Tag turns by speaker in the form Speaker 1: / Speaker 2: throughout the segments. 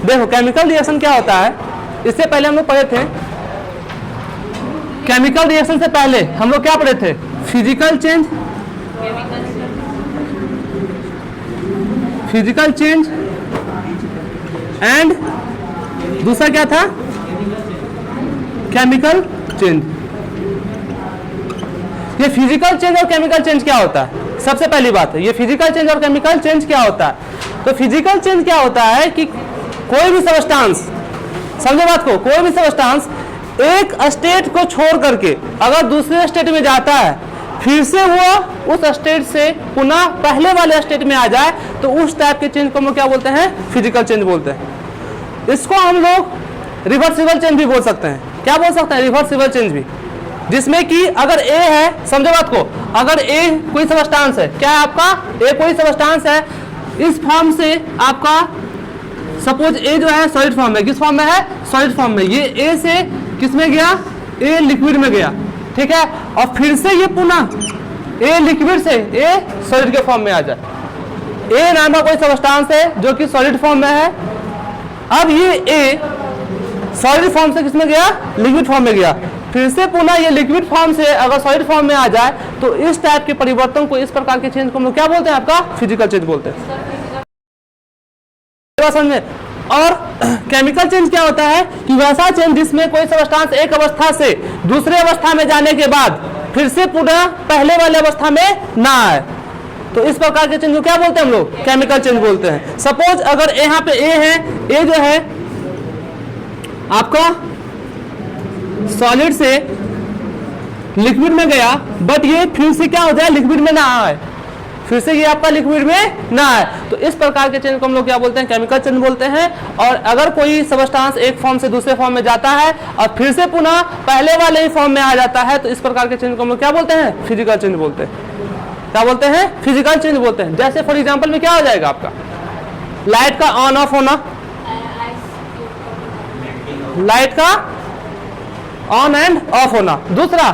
Speaker 1: देखो chemical reaction क्या होता है, इससे पहले हम लोग पढ़े थे, केमिकल रिएक्शन से पहले हम लोग क्या पढ़े थे, physical change, physical change and दूसरा क्या था, केमिकल चेंज। ये फिजिकल चेंज और केमिकल चेंज क्या होता है, सबसे पहली बात है ये फिजिकल चेंज और केमिकल चेंज क्या होता है। तो फिजिकल चेंज क्या होता है कि कोई भी सबस्टांस, समझो बात को, कोई भी सबस्टांस एक स्टेट को छोड़ करके अगर दूसरे स्टेट में जाता है, फिर से वो उस स्टेट से पुनः पहले वाले स्टेट में आ जाए, तो उस टाइप के चेंज को हम लोग क्या बोलते हैं, फिजिकल चेंज बोलते हैं। इसको हम लोग रिवर्सिबल चेंज भी बोल सकते हैं। क्या बोल सकते हैं, रिवर्सिबल चेंज भी, जिसमें कि अगर ए है, समझो बात को, अगर ए कोई सबस्टांस है, क्या है आपका, ए कोई सबस्टांस है, इस फॉर्म से आपका सपोज ए जो है सॉलिड फॉर्म में, किस फॉर्म में है, सॉलिड फॉर्म में, ये ए से किस में गया, ए लिक्विड में गया, ठीक है, और फिर से ये पुनः ए लिक्विड से ए सॉलिड के फॉर्म में आ जाए। ए नाम का कोई सबस्टांस है जो कि सॉलिड फॉर्म में है, अब ये ए सॉलिड फॉर्म से किसमें गया, लिक्विड फॉर्म में गया, फिर से पुनः ये लिक्विड फॉर्म से अगर सॉलिड फॉर्म में आ जाए, तो इस टाइप के परिवर्तन को, इस प्रकार के चेंज को हम लोग क्या बोलते हैं, आपका फिजिकल चेंज बोलते हैं। समझ में। और केमिकल चेंज क्या होता है कि वैसा चेंज जिसमें कोई सबस्टांस एक अवस्था से दूसरे अवस्था में जाने के बाद फिर से पुनः पहले वाले अवस्था में ना आए, तो इस प्रकार के चेंज को क्या बोलते हैं हम लोग, केमिकल चेंज बोलते हैं। सपोज अगर यहाँ पे ए है, ए जो है आपका सॉलिड से लिक्विड में गया, बट ये फिर से क्या हो जाए, लिक्विड में ना आए, फिर से ये आपका लिक्विड में ना आए, तो इस प्रकार के चेंज को हम लोग क्या बोलते हैं, केमिकल चेंज बोलते हैं। और अगर कोई सबस्टांस एक फॉर्म से दूसरे फॉर्म में जाता है और फिर to पुनः पहले वाले ही फॉर्म में आ जाता है, तो इस प्रकार के चेंज को हम लोग क्या बोलते हैं, फिजिकल चेंज बोलते हैं। क्या बोलते हैं, फिजिकल चेंज बोलते हैं। जैसे फॉर एग्जाम्पल में क्या हो जाएगा आपका, लाइट का ऑन ऑफ होना, लाइट का ऑन एंड ऑफ होना। दूसरा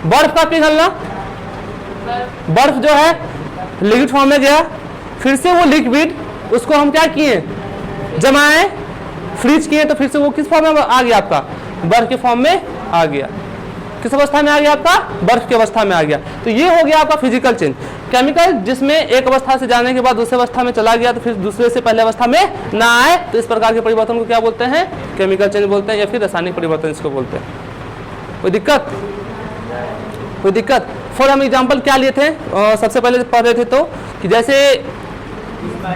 Speaker 1: बर्फ का पिघलना, बर्फ जो है लिक्विड फॉर्म में गया, फिर से वो लिक्विड उसको हम क्या किए, जमाए, फ्रीज किए, तो फिर से वो किस फॉर्म में आ गया, आपका बर्फ के फॉर्म में आ गया। किस अवस्था में आ गया, आपका बर्फ की अवस्था में आ गया। तो ये हो गया आपका फिजिकल चेंज। केमिकल जिसमें एक अवस्था से जाने के बाद दूसरे अवस्था में चला गया, तो फिर दूसरे से पहले अवस्था में ना आए, तो इस प्रकार के परिवर्तन को क्या बोलते हैं, केमिकल चेंज बोलते हैं, या फिर रासायनिक परिवर्तन इसको बोलते हैं। कोई दिक्कत, कोई दिक्कत। फॉर हम एग्जाम्पल क्या लिए थे, सबसे पहले पढ़ रहे थे, तो कि जैसे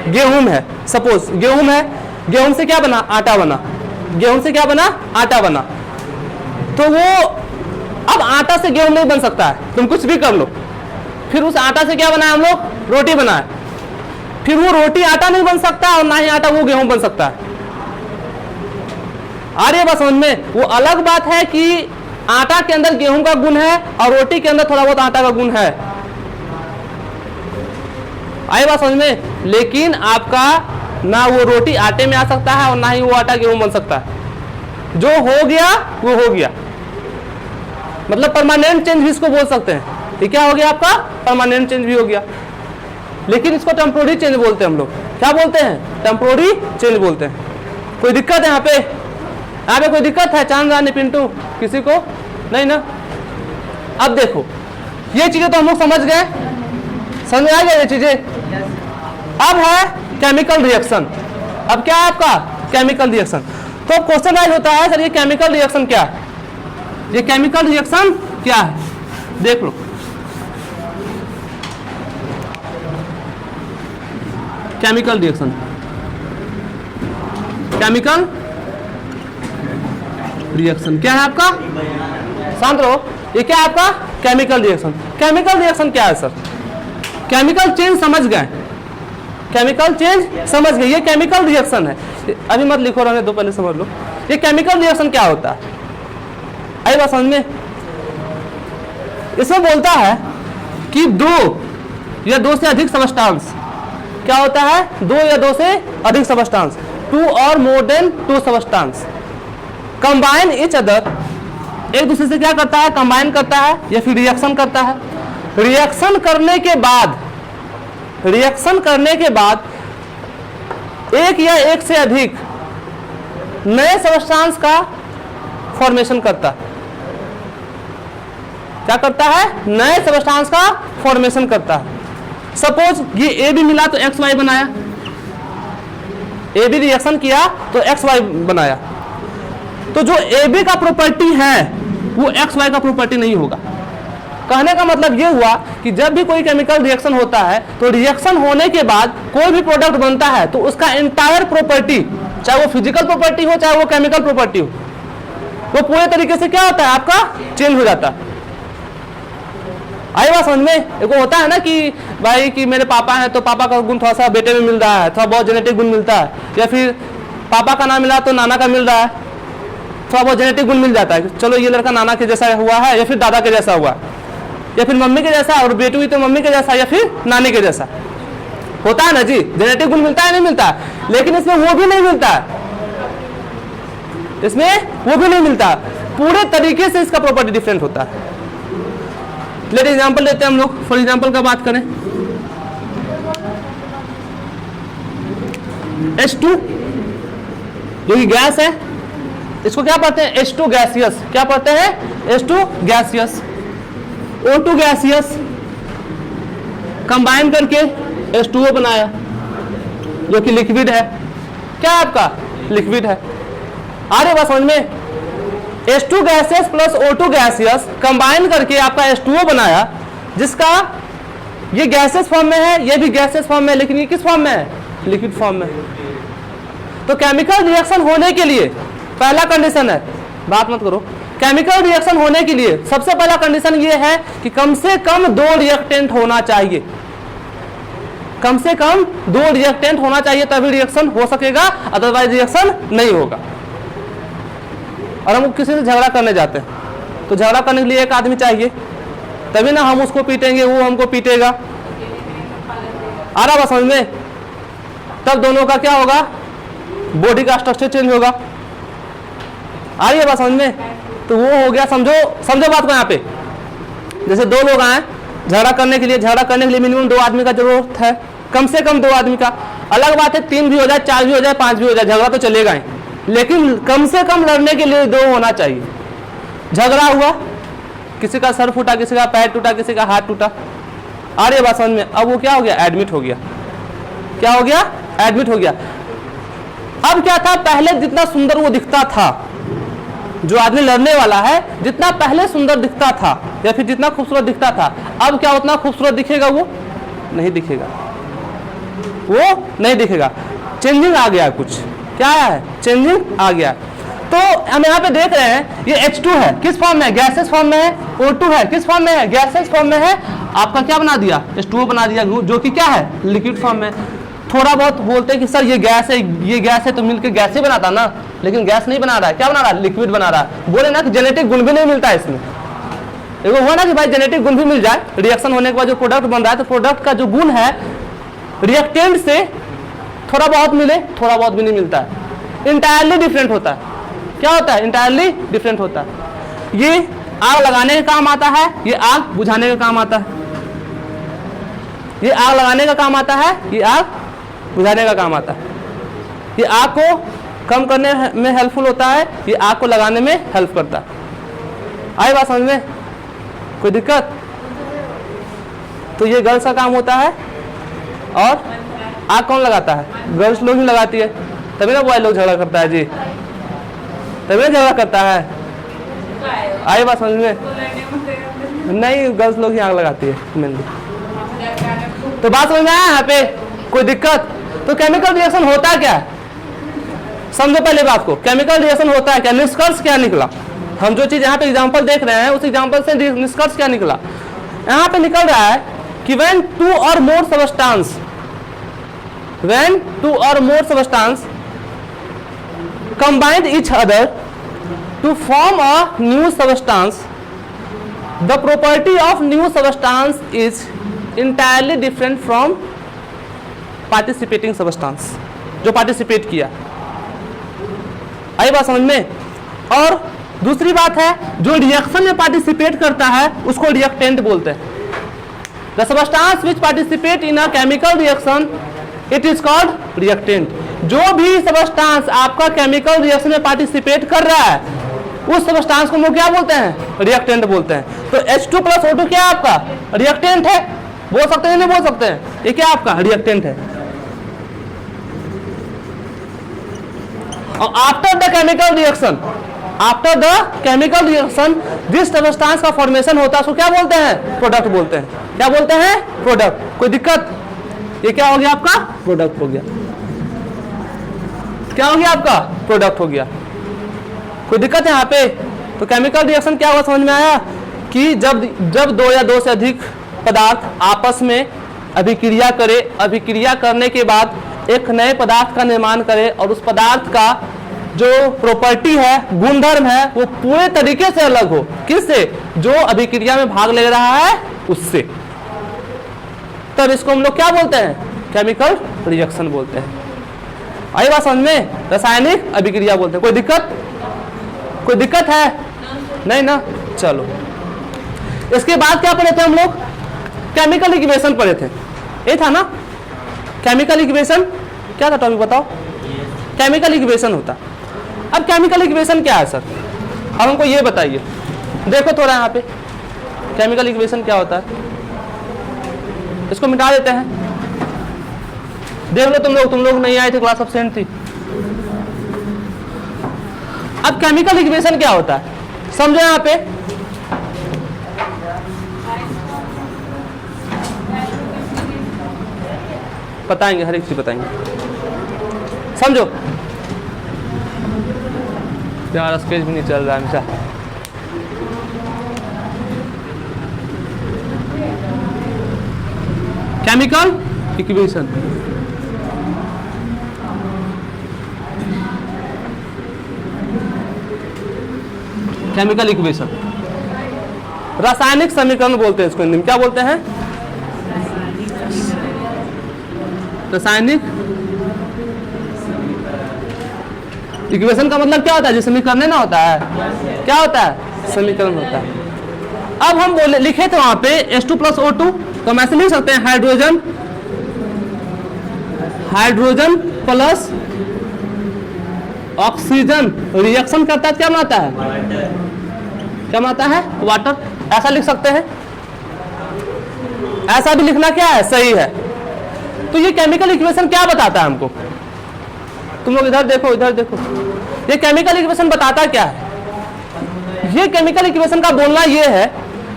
Speaker 1: गेहूं है, सपोज गेहूं है, गेहूं से क्या बना, आटा बना, गेहूं से क्या बना, आटा बना। तो वो अब आटा से गेहूं नहीं बन सकता है, तुम कुछ भी कर लो, फिर उस आटा से क्या बनाए हम लोग, रोटी बनाए, फिर वो रोटी आटा नहीं बन सकता और ना ही आटा वो गेहूं बन सकता है। आ रही है बात समझ में। वो अलग बात है कि आटा के अंदर गेहूं का गुण है और रोटी के अंदर थोड़ा बहुत आटा का गुण है, आई बात समझ में। लेकिन आपका ना वो रोटी आटे में आ सकता है और ना ही वो आटा गेहूं बन सकता है। जो हो गया वो हो गया, मतलब परमानेंट चेंज भी इसको बोल सकते हैं। ये क्या हो गया आपका, परमानेंट चेंज भी हो गया। लेकिन इसको टेम्पोररी चेंज बोलते हैं हम लोग। क्या बोलते हैं, टेम्पोररी चेंज बोलते हैं। कोई दिक्कत है यहाँ पे, यहाँ पे कोई दिक्कत है, चांद रानी पिंटू, किसी को नहीं ना। अब देखो ये चीजें तो हम लोग समझ गए, समझ आ गया ये चीजें। अब है केमिकल रिएक्शन। अब क्या है आपका, केमिकल रिएक्शन। तो क्वेश्चन राइज होता है, सर ये केमिकल रिएक्शन क्या है, ये केमिकल रिएक्शन क्या है, देख लो। केमिकल रिएक्शन, केमिकल रिएक्शन क्या है आपका, शांत रहो। ये क्या है आपका, केमिकल रिएक्शन। केमिकल रिएक्शन क्या है सर, केमिकल चेंज समझ गए, केमिकल चेंज समझ गए, ये केमिकल रिएक्शन है। अभी मत लिखो, रहने दो, पहले समझ लो ये केमिकल रिएक्शन क्या होता है। आई बात समझ में। इसमें बोलता है कि दो या दो से अधिक सबस्टांस, क्या होता है, दो या दो से अधिक सबस्टांस, टू और more than two substance combine each other, एक दूसरे से क्या करता है, कंबाइन करता है या फिर रिएक्शन करता है। रिएक्शन करने के बाद, रिएक्शन करने के बाद एक या एक से अधिक नए सबस्टांस का फॉर्मेशन करता है। क्या करता है? नए सबस्टांस का फॉर्मेशन करता है। सपोज ये ए बी मिला तो एक्स वाई बनाया, ए बी रिएक्शन किया तो एक्स वाई बनाया। तो जो ए बी का प्रॉपर्टी है वो एक्स वाई का प्रॉपर्टी नहीं होगा। कहने का मतलब ये हुआ कि जब भी कोई केमिकल रिएक्शन होता है तो रिएक्शन होने के बाद कोई भी प्रोडक्ट बनता है तो उसका एंटायर प्रॉपर्टी, चाहे वो फिजिकल प्रॉपर्टी हो चाहे वो केमिकल प्रॉपर्टी हो, वो पूरे तरीके से क्या होता है? आपका चेंज हो जाता है। आई बात समझ में? एक होता है ना कि भाई कि मेरे पापा हैं तो पापा का गुण थोड़ा सा बेटे में मिल रहा है, थोड़ा बहुत जेनेटिक गुण मिलता है, या फिर पापा का नाम मिला तो नाना का मिल रहा है, थोड़ा बहुत जेनेटिक गुण मिल जाता है। चलो ये लड़का नाना के जैसा हुआ है या फिर दादा के जैसा हुआ, या फिर मम्मी के जैसा, और बेटी हुई तो मम्मी के जैसा या फिर नानी के जैसा। होता है ना जी, जेनेटिक गुण मिलता है नहीं मिलता? लेकिन इसमें वो भी नहीं मिलता, इसमें वो भी नहीं मिलता, पूरे तरीके से इसका प्रॉपर्टी डिफरेंट होता है। लेट एग्जांपल लेते हैं हम लोग। फॉर एग्जांपल का बात करें, H2 जो कि गैस है, इसको क्या पढ़ते हैं? H2 gaseous. क्या पढ़ते हैं? H2 gaseous. O2 gaseous combine करके H2O बनाया जो कि लिक्विड है। क्या है आपका? लिक्विड है। आ रही बात समझ में? H2 gaseous plus O2 gaseous combine करके आपका H2O बनाया, जिसका ये गैसियस फॉर्म में है, ये भी गैसियस फॉर्म में है, लेकिन ये किस फॉर्म में है? लिक्विड फॉर्म में। तो केमिकल रिएक्शन होने के लिए पहला कंडीशन है, बात मत करो, केमिकल रिएक्शन होने के लिए सबसे पहला कंडीशन ये है कि कम से कम 2 रिएक्टेंट होना चाहिए। कम से कम 2 रिएक्टेंट होना चाहिए, तभी रिएक्शन हो सकेगा, अदरवाइज रिएक्शन नहीं होगा। और हम किसी से झगड़ा करने जाते हैं तो झगड़ा करने के लिए एक आदमी चाहिए, तभी ना हम उसको पीटेंगे, वो हमको पीटेगा। आ रहा बस समझ में? तब दोनों का क्या होगा? बॉडी का स्ट्रक्चर चेंज होगा। आ रही है बात समझ में? तो वो हो गया, समझो बात को। यहाँ पे जैसे 2 लोग आए झगड़ा करने के लिए मिनिमम 2 आदमी का जरूरत है, कम से कम 2 आदमी का। अलग बात है 3 भी हो जाए, 4 भी हो जाए, 5 भी हो जाए, झगड़ा तो चलेगा ही, लेकिन कम से कम लड़ने के लिए 2 होना चाहिए। झगड़ा हुआ, किसी का सर फूटा, किसी का पैर टूटा, किसी का हाथ टूटा। आ रही है बात समझ में? अब वो क्या हो गया? एडमिट हो गया। क्या हो गया? एडमिट हो गया। अब क्या था? पहले जितना सुंदर वो दिखता था, जो आदमी लड़ने वाला है, जितना पहले सुंदर दिखता था या फिर जितना खूबसूरत दिखता था, अब क्या उतना खूबसूरत दिखेगा? वो नहीं दिखेगा, वो नहीं दिखेगा। चेंजिंग आ गया कुछ। क्या है? चेंजिंग आ गया। तो हम यहाँ पे देख रहे हैं ये H2 है, किस फॉर्म में है? गैसेस फॉर्म में है। O2 है, किस फॉर्म में है? गैसेस फॉर्म में है। आपका क्या बना दिया? H2O बना दिया, जो कि क्या है? लिक्विड फॉर्म में। थोड़ा बहुत बोलते हैं कि सर ये गैस है, ये गैस है, तो मिलकर गैस ही बनाता ना, लेकिन गैस नहीं बना रहा है। क्या बना रहा है? लिक्विड बना रहा है। बोले ना कि जेनेटिक गुण भी नहीं मिलता है इसमें। देखो हुआ ना कि भाई जेनेटिक गुण भी मिल जाए, रिएक्शन होने के बाद जो प्रोडक्ट बन रहा है, तो प्रोडक्ट का जो गुण है रिएक्टेंट से थोड़ा बहुत मिले, थोड़ा बहुत भी नहीं मिलता है, इंटायरली डिफरेंट होता है। क्या होता है? इंटायरली डिफरेंट होता है। ये आग लगाने का काम आता है, ये आग बुझाने का काम आता है। ये आग लगाने का काम आता है, ये आग बुझाने का काम आता है। ये आग को कम करने में हेल्पफुल होता है, ये आग को लगाने में हेल्प करता है। आई बात समझ में? कोई दिक्कत? तो ये गर्ल्स का काम होता है। और आग कौन लगाता है? गर्ल्स लोग ही लगाती है, तभी ना बॉय लोग झगड़ा करता है जी, तभी ना झगड़ा करता है। आई बात समझ में? नहीं, गर्ल्स लोग ही आग लगाती है मेनली। तो बात समझ में आया यहाँ पे? कोई दिक्कत? तो केमिकल रिएक्शन होता क्या है? समझो पहले बात को, केमिकल रिएक्शन होता है क्या? निष्कर्ष क्या निकला? हम जो चीज यहाँ पे एग्जांपल देख रहे हैं, उस एग्जांपल से निष्कर्ष क्या निकला? यहाँ पे निकल रहा है कि when 2 or more substance combine each other to form a new substance, the property of new substance is entirely different from participating substance, जो पार्टिसिपेट किया। आई बात समझ में? और दूसरी बात है, जो रिएक्शन में पार्टिसिपेट करता है उसको रिएक्टेंट बोलते हैं। The substance which participate in a chemical reaction, it is called reactant. जो भी सबस्टांस आपका केमिकल रिएक्शन में पार्टिसिपेट कर रहा है उस सबस्टांस को हम लोग क्या बोलते हैं? रिएक्टेंट बोलते हैं। तो H2 प्लस O2 क्या है आपका? रिएक्टेंट है। बोल सकते हैं नहीं बोल सकते हैं? ये क्या आपका रिएक्टेंट है। और आफ्टर द केमिकल रिएक्शन जिस सबस्टांस का फॉर्मेशन होता है उसको क्या बोलते हैं? प्रोडक्ट बोलते हैं। क्या बोलते हैं? प्रोडक्ट। कोई दिक्कत? ये क्या हो गया आपका? प्रोडक्ट हो गया। क्या हो गया आपका? प्रोडक्ट हो गया। कोई दिक्कत है यहाँ पे? तो केमिकल रिएक्शन क्या हुआ समझ में आया कि जब दो या दो से अधिक पदार्थ आपस में अभिक्रिया करे, अभिक्रिया करने के बाद एक नए पदार्थ का निर्माण करे और उस पदार्थ का जो प्रॉपर्टी है, गुणधर्म है, वो पूरे तरीके से अलग हो। किससे? जो अभिक्रिया में भाग ले रहा है उससे। तब इसको हम लोग क्या बोलते हैं? केमिकल रिएक्शन बोलते हैं। आई बात समझ में? रासायनिक अभिक्रिया बोलते हैं। कोई दिक्कत? कोई दिक्कत है? नहीं ना? चलो, इसके बाद क्या पढ़े थे हम लोग? केमिकल इक्वेशन पढ़े थे। ये था ना केमिकल इक्वेशन? क्या था टॉपिक बताओ? केमिकल इक्वेशन होता। अब केमिकल इक्वेशन क्या है सर? अब हमको ये बताइए। देखो थोड़ा यहाँ पे केमिकल इक्वेशन क्या होता है, इसको मिटा देते हैं। देख लो तुम लोग नहीं आए थे, क्लास एब्सेंट थी। अब केमिकल इक्वेशन क्या होता है समझो यहाँ पे। बताएंगे, हर एक चीज बताएंगे, समझो। यार स्केच भी नहीं चल रहा है हमेशा। केमिकल इक्वेशन, केमिकल इक्वेशन रासायनिक समीकरण बोलते हैं इसको। हिंदी में क्या बोलते हैं? रासायनिक इक्वेशन का मतलब क्या होता है? जो समीकरण ना होता है, क्या होता है? समीकरण होता है। अब हम बोले लिखे थे वहां पे H2 प्लस O2, तो हम ऐसे लिख सकते हैं हाइड्रोजन प्लस ऑक्सीजन रिएक्शन करता है, क्या बनाता है? क्या बनाता है? वाटर। ऐसा लिख सकते हैं। ऐसा भी लिखना क्या है? सही है। तो ये केमिकल इक्वेशन क्या बताता है हमको? तुम लोग इधर देखो, इधर देखो। ये केमिकल इक्वेशन बताता क्या है? ये केमिकल इक्वेशन का बोलना ये है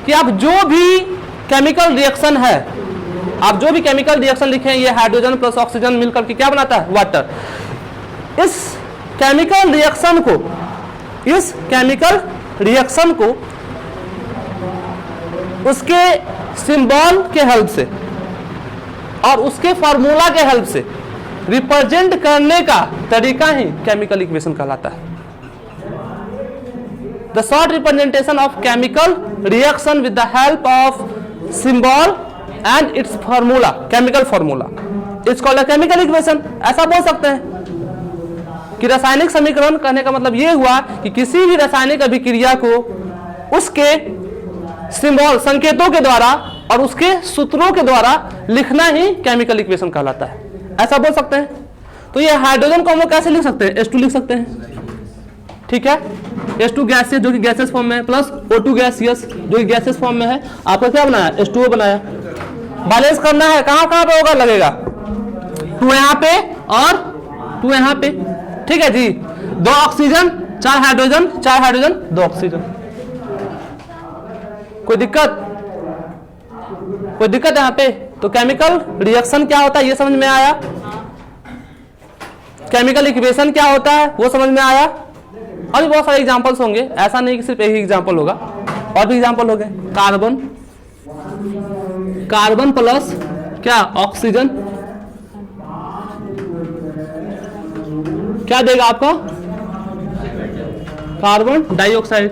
Speaker 1: कि आप जो भी केमिकल रिएक्शन है, आप जो भी केमिकल रिएक्शन लिखे, ये हाइड्रोजन प्लस ऑक्सीजन मिलकर के क्या बनाता है? वाटर। इस केमिकल रिएक्शन को उसके सिंबल के हेल्प से और उसके फॉर्मूला के हेल्प से रिप्रेजेंट करने का तरीका ही केमिकल इक्वेशन कहलाता है। The short representation of chemical reaction with the help of symbol and it's formula, chemical formula, it's called a chemical equation. ऐसा बोल सकते हैं कि रासायनिक समीकरण कहने का मतलब यह हुआ कि किसी भी रासायनिक अभिक्रिया को उसके सिंबल, संकेतों के द्वारा और उसके सूत्रों के द्वारा लिखना ही केमिकल इक्वेशन कहलाता है। ऐसा बोल सकते हैं। तो ये हाइड्रोजन को हम लोग कैसे लिख सकते हैं? H2 लिख सकते हैं, ठीक है। H2 गैसेस जो कि गैसेस फॉर्म में है, प्लस O2 गैसियस जो कि गैसेस फॉर्म में है। आपको क्या बनाया? H2O बनाया। बैलेंस करना है, कहां कहां पे होगा? लगेगा 2 यहाँ पे और 2 यहाँ पे, ठीक है जी। 2 ऑक्सीजन 4 हाइड्रोजन, 4 हाइड्रोजन 2 ऑक्सीजन। कोई दिक्कत? कोई दिक्कत यहाँ पे? तो केमिकल रिएक्शन क्या होता है ये समझ में आया। केमिकल इक्वेशन क्या होता है वो समझ में आया। अभी बहुत सारे एग्जांपल्स होंगे, ऐसा नहीं कि सिर्फ एक ही एग्जांपल होगा, और भी एग्जांपल हो गए। कार्बन प्लस क्या? ऑक्सीजन क्या देगा आपको? Carbon dioxide.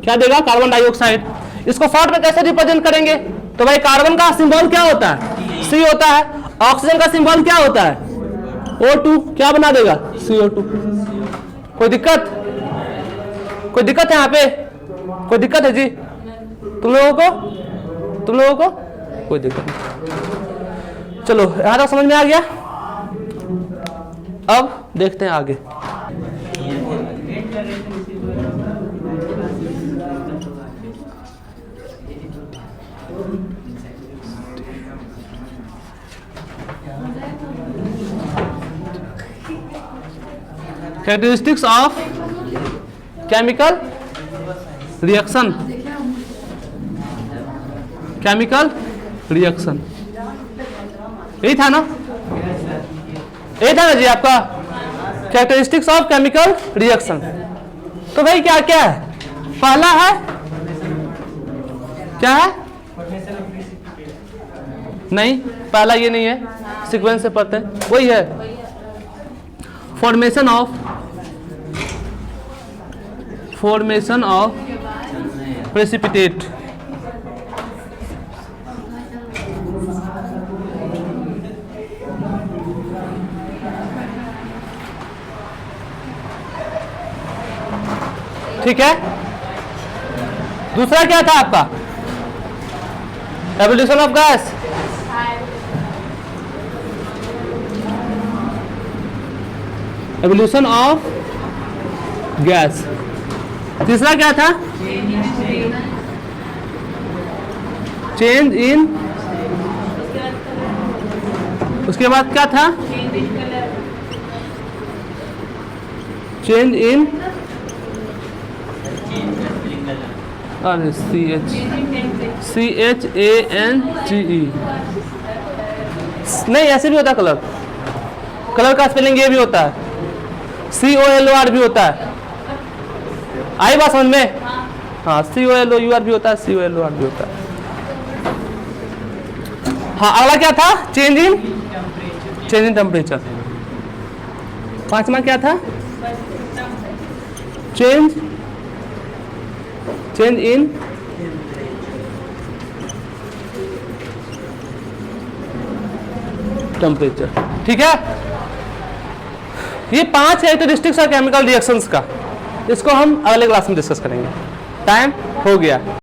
Speaker 1: क्या देगा? Carbon dioxide. इसको शॉर्ट में कैसे रिप्रेजेंट करेंगे? तो भाई कार्बन का सिंबल क्या होता है? C होता है। ऑक्सीजन का सिंबल क्या होता है? O2। क्या बना देगा? CO2। कोई दिक्कत? कोई दिक्कत है यहाँ पे? कोई दिक्कत है जी तुम लोगों को? कोई दिक्कत नहीं। चलो यहाँ तक समझ में आ गया। अब देखते हैं आगे। Characteristics of chemical reaction, chemical reaction, यही था ना, यही था ना जी आपका, कैरेक्टरिस्टिक्स ऑफ केमिकल रिएक्शन। तो भाई क्या क्या है, पहला है क्या है, नहीं पहला ये नहीं है, सीक्वेंस से पढ़ते हैं, वही है फॉर्मेशन ऑफ प्रेसिपिटेट। ठीक है, दूसरा क्या था आपका, evolution of gas, evolution of gas. तीसरा क्या था, चेंज इन, उसके बाद क्या था, चेंज इन, अरे CHANGE, नहीं ऐसे भी होता है कलर, कलर का स्पेलिंग ये भी होता है, COLOR भी होता है, आई बात समझ में, हाँ COLOUR भी होता है, COLOR भी होता है। हाँ अगला क्या था, चेंज इन टेम्परेचर। पांचवा क्या था, चेंज इन टेम्परेचर। ठीक है, ये 5 कैरेक्टरिस्टिक्स है केमिकल रिएक्शंस का, इसको हम अगले क्लास में डिस्कस करेंगे। टाइम हो गया।